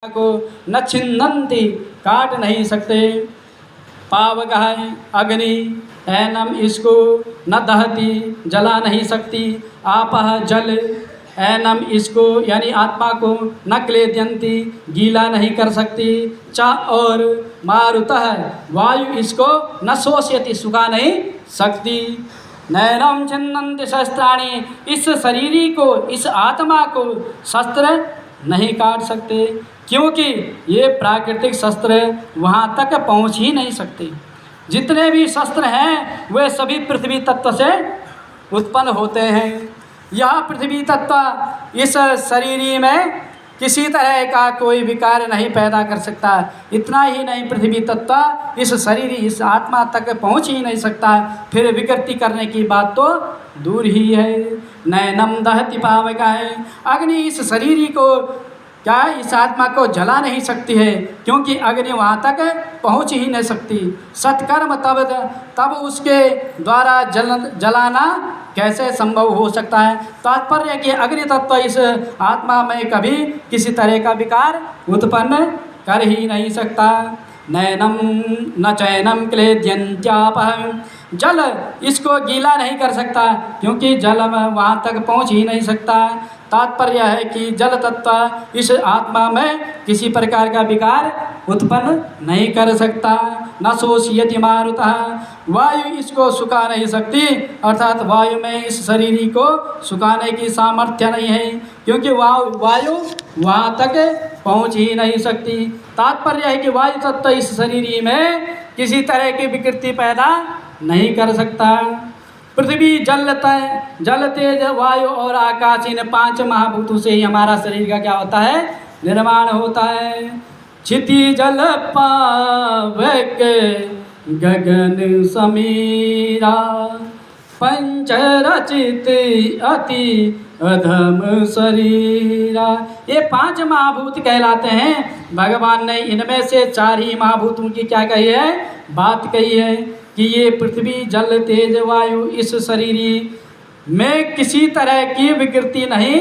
को न छिन्नन्ति, काट नहीं सकते। पावक है अग्नि, एनम इसको न दहती, जला नहीं सकती। आपह जल, एनम इसको यानी आत्मा को न क्लेद्यंती, गीला नहीं कर सकती। चा और मारुतः वायु, इसको न शोष्यति, सुखा नहीं सकती। नैनम छिन्नन्ति शस्त्राणि, इस शरीरी को, इस आत्मा को शस्त्र नहीं काट सकते, क्योंकि ये प्राकृतिक शस्त्र वहाँ तक पहुँच ही नहीं सकते। जितने भी शस्त्र हैं वे सभी पृथ्वी तत्व से उत्पन्न होते हैं। यह पृथ्वी तत्व इस शरीर में किसी तरह का कोई विकार नहीं पैदा कर सकता। इतना ही नहीं, पृथ्वी तत्व इस शरीर, इस आत्मा तक पहुँच ही नहीं सकता, फिर विकृति करने की बात तो दूर ही है। नैनम दहति पावक है, अग्नि इस शरीर को, क्या इस आत्मा को जला नहीं सकती है, क्योंकि अग्नि वहाँ तक पहुँच ही नहीं सकती। सत्कर्म तब उसके द्वारा जलाना कैसे संभव हो सकता है। तात्पर्य कि अग्नि तत्व इस आत्मा में कभी किसी तरह का विकार उत्पन्न कर ही नहीं सकता। नैनम न चैनम क्लेद्यन्त्यापः, जल इसको गीला नहीं कर सकता, क्योंकि जल वहाँ तक पहुँच ही नहीं सकता। तात्पर्य है कि जल तत्व इस आत्मा में किसी प्रकार का विकार उत्पन्न नहीं कर सकता। न शोष्यति मारुतः, वायु इसको सुखा नहीं सकती, अर्थात वायु में इस शरीर को सुखाने की सामर्थ्य नहीं है, क्योंकि वायु वहाँ तक पहुँच ही नहीं सकती। तात्पर्य है कि वायु तत्व इस शरीर में किसी तरह की विकृति पैदा नहीं कर सकता। पृथ्वी, जल तेज वायु और आकाश, इन 5 महाभूतों से ही हमारा शरीर का क्या होता है, निर्माण होता है। क्षिति जल पावक गगन समीरा, पंच रचित अति अधम शरीरा, ये 5 महाभूत कहलाते हैं। भगवान ने इनमें से 4 ही महाभूतों की क्या कही है, बात कही है कि ये पृथ्वी, जल, तेज, वायु इस शरीर में किसी तरह की विकृति नहीं